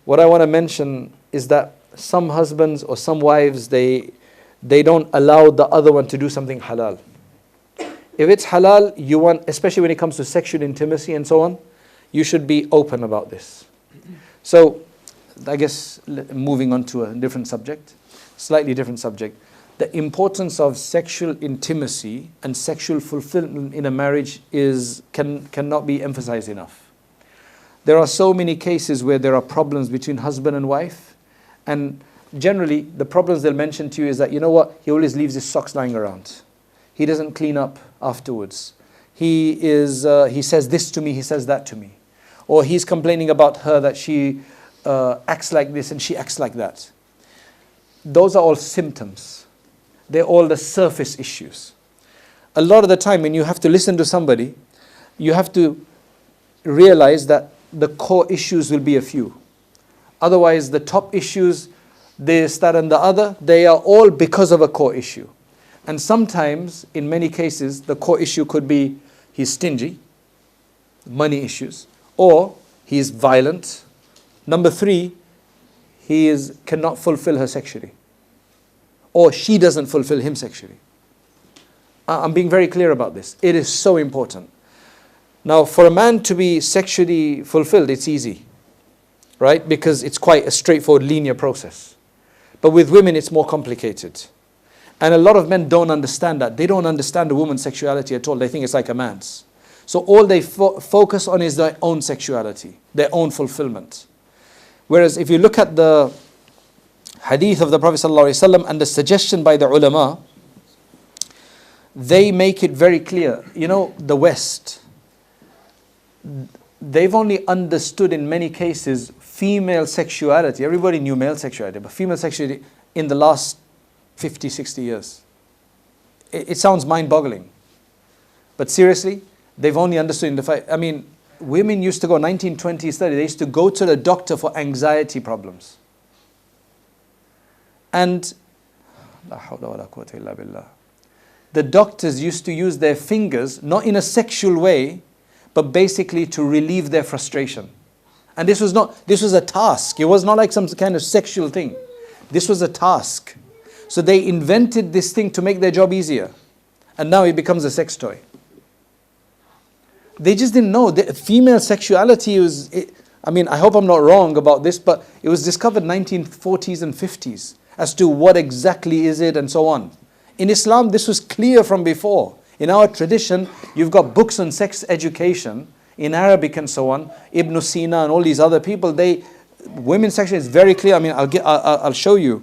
what I want to mention is that some husbands or some wives, they don't allow the other one to do something halal. If it's halal, you want, especially when it comes to sexual intimacy and so on, you should be open about this. So, I guess moving on to a different subject, slightly different subject. The importance of sexual intimacy and sexual fulfillment in a marriage cannot be emphasized enough. There are so many cases where there are problems between husband and wife, and generally the problems they'll mention to you is that, you know what, he always leaves his socks lying around. He doesn't clean up afterwards. He says this to me, he says that to me. Or he's complaining about her that she acts like this and she acts like that. Those are all symptoms. They're all the surface issues. A lot of the time when you have to listen to somebody, you have to realize that the core issues will be a few. Otherwise, the top issues, this, that and the other, they are all because of a core issue. And sometimes, in many cases, the core issue could be he's stingy, money issues, or he's violent. Number 3, he cannot fulfill her sexually, or she doesn't fulfill him sexually. I'm being very clear about this. It is so important. Now, for a man to be sexually fulfilled, it's easy, right? Because it's quite a straightforward, linear process. But with women, it's more complicated. And a lot of men don't understand that. They don't understand a woman's sexuality at all. They think it's like a man's. So all they focus on is their own sexuality, their own fulfillment. Whereas if you look at the hadith of the Prophet ﷺ and the suggestion by the ulama, they make it very clear. You know, the West, they've only understood in many cases female sexuality. Everybody knew male sexuality, but female sexuality in the last 50, 60 years. It sounds mind-boggling. But seriously, they've only understood in the fight. I mean, women used to go, 1920s, 30s, they used to go to the doctor for anxiety problems. And the doctors used to use their fingers, not in a sexual way, but basically to relieve their frustration. And this was a task. It was not like some kind of sexual thing. This was a task. So they invented this thing to make their job easier. And now it becomes a sex toy. They just didn't know. Female sexuality was, I hope I'm not wrong about this, but it was discovered 1940s and 50s as to what exactly is it and so on. In Islam, this was clear from before. In our tradition, you've got books on sex education in Arabic and so on. Ibn Sina and all these other people, women's sexuality is very clear. I'll show you.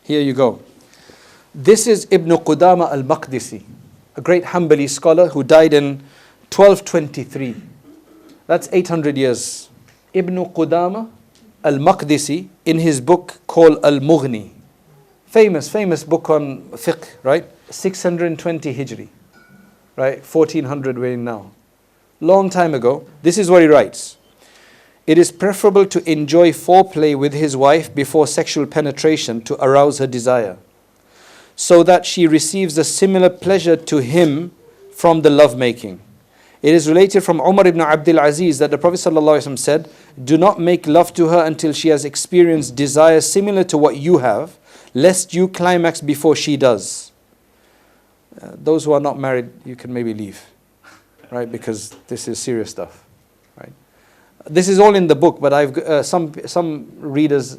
Here you go. This is Ibn Qudama al-Maqdisi, a great Hanbali scholar who died in 1223. That's 800 years. Ibn Qudama al-Maqdisi, in his book called Al-Mughni, famous book on fiqh, right? 620 Hijri, right? 1400 we're in now. Long time ago. This is what he writes. It is preferable to enjoy foreplay with his wife before sexual penetration to arouse her desire, so that she receives a similar pleasure to him from the lovemaking. It is related from Umar ibn Abdul Aziz that the Prophet ﷺ said, "Do not make love to her until she has experienced desire similar to what you have, lest you climax before she does." Those who are not married, you can maybe leave, right? Because this is serious stuff, right? This is all in the book, but I've some readers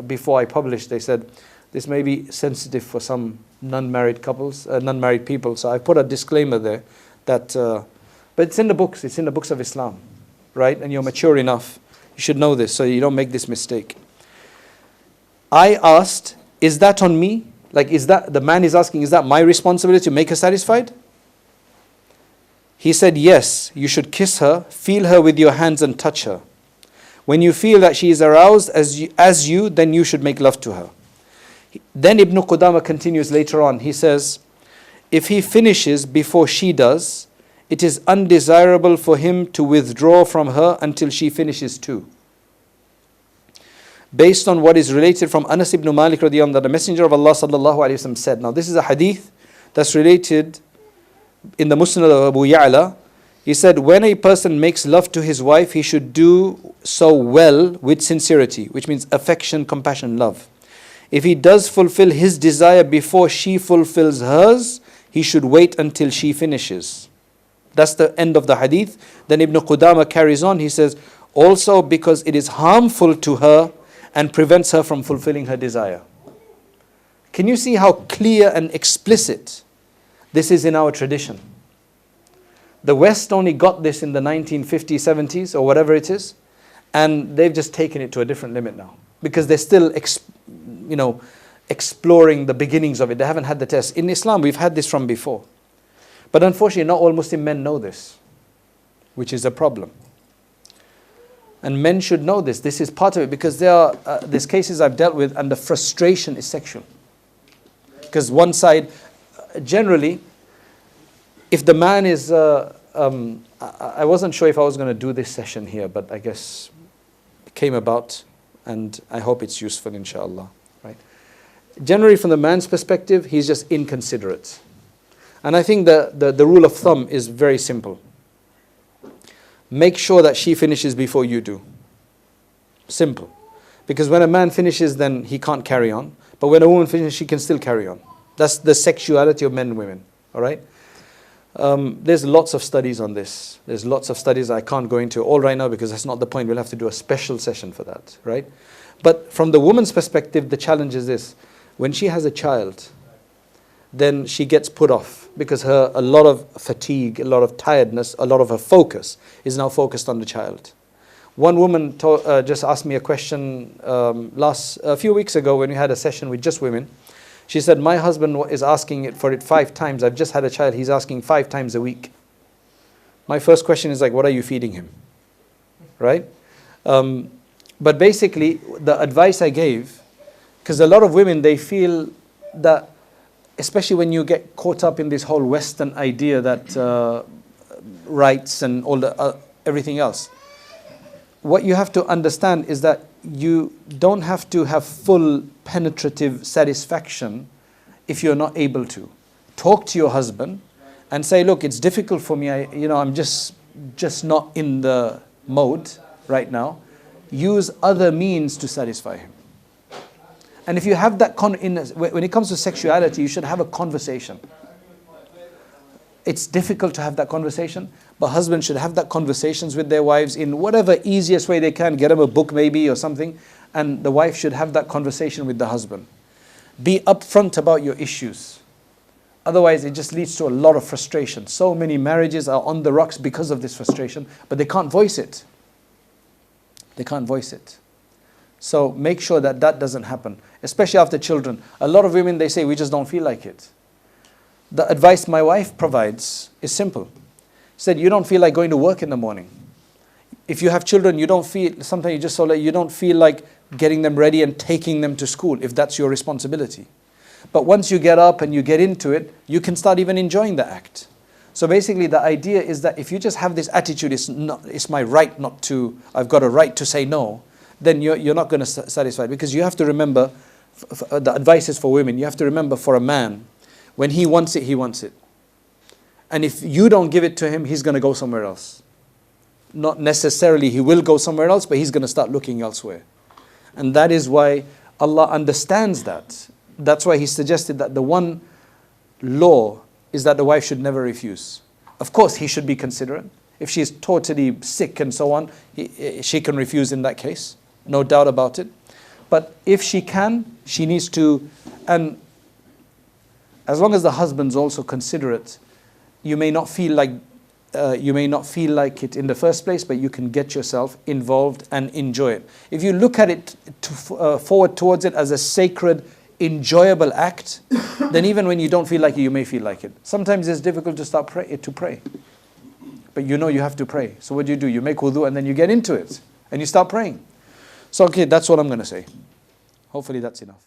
before I published, they said this may be sensitive for some non-married couples, non-married people. So I put a disclaimer there that, but it's in the books. It's in the books of Islam, right? And you're mature enough, you should know this, so you don't make this mistake. I asked, is that on me? Like, the man is asking, is that my responsibility to make her satisfied? He said, yes, you should kiss her, feel her with your hands and touch her. When you feel that she is aroused as you, then you should make love to her. Then Ibn Qudama continues later on. He says, if he finishes before she does, it is undesirable for him to withdraw from her until she finishes too. Based on what is related from Anas ibn Malik radiyallahu anhu, the Messenger of Allah sallallahu alayhi wa sallam said. Now this is a hadith that's related in the Musnad of Abu Ya'la. He said, when a person makes love to his wife, he should do so well with sincerity, which means affection, compassion, love. If he does fulfill his desire before she fulfills hers, he should wait until she finishes. That's the end of the hadith. Then Ibn Qudama carries on. He says, also because it is harmful to her and prevents her from fulfilling her desire. Can you see how clear and explicit this is in our tradition? The West only got this in the 1950s, 70s or whatever it is, and they've just taken it to a different limit now because they're still exploring the beginnings of it. They haven't had the test. In Islam, we've had this from before. But unfortunately, not all Muslim men know this, which is a problem. And men should know this. This is part of it because there's cases I've dealt with and the frustration is sexual. Because one side, generally, if the man is, I wasn't sure if I was going to do this session here, but I guess it came about and I hope it's useful, inshallah. Right? Generally, from the man's perspective, he's just inconsiderate. And I think the rule of thumb is very simple. Make sure that she finishes before you do. Simple. Because when a man finishes, then he can't carry on. But when a woman finishes, she can still carry on. That's the sexuality of men and women. All right? There's lots of studies on this. There's lots of studies I can't go into all right now because that's not the point. We'll have to do a special session for that. Right? But from the woman's perspective, the challenge is this. When she has a child, then she gets put off because a lot of fatigue, a lot of tiredness, a lot of her focus is now focused on the child. One woman just asked me a question a few weeks ago when we had a session with just women. She said, my husband is asking for it 5 times. I've just had a child. He's asking 5 times a week. My first question is like, what are you feeding him? Right? But basically, the advice I gave, because a lot of women, they feel that, especially when you get caught up in this whole Western idea that rights and all everything else, what you have to understand is that you don't have to have full penetrative satisfaction if you're not able to. Talk to your husband and say, look, it's difficult for me. I'm just not in the mode right now. Use other means to satisfy him. And if you have that, when it comes to sexuality, you should have a conversation. It's difficult to have that conversation, but husbands should have that conversations with their wives in whatever easiest way they can. Get them a book maybe or something, and the wife should have that conversation with the husband. Be upfront about your issues. Otherwise, it just leads to a lot of frustration. So many marriages are on the rocks because of this frustration, but they can't voice it. They can't voice it. So make sure that that doesn't happen, especially after children. A lot of women, they say, we just don't feel like it. The advice my wife provides is simple. She said, you don't feel like going to work in the morning. If you have children, sometimes you just you don't feel like getting them ready and taking them to school, if that's your responsibility. But once you get up and you get into it, you can start even enjoying the act. So basically the idea is that if you just have this attitude, it's my right not to, I've got a right to say no, then you're not going to satisfy. Because you have to remember, the advice is for women, you have to remember for a man, when he wants it, he wants it. And if you don't give it to him, he's going to go somewhere else. Not necessarily he will go somewhere else, but he's going to start looking elsewhere. And that is why Allah understands that. That's why He suggested that the one law is that the wife should never refuse. Of course, he should be considerate. If she's totally sick and so on, she can refuse in that case. No doubt about it. But if she can, she needs to, and as long as the husband's also considerate, you may not feel like it in the first place, but you can get yourself involved and enjoy it. If you look at it forward towards it as a sacred, enjoyable act, then even when you don't feel like it, you may feel like it. Sometimes it's difficult to pray. But you know you have to pray. So what do? You make wudu and then you get into it. And you start praying. So okay, that's what I'm going to say. Hopefully that's enough.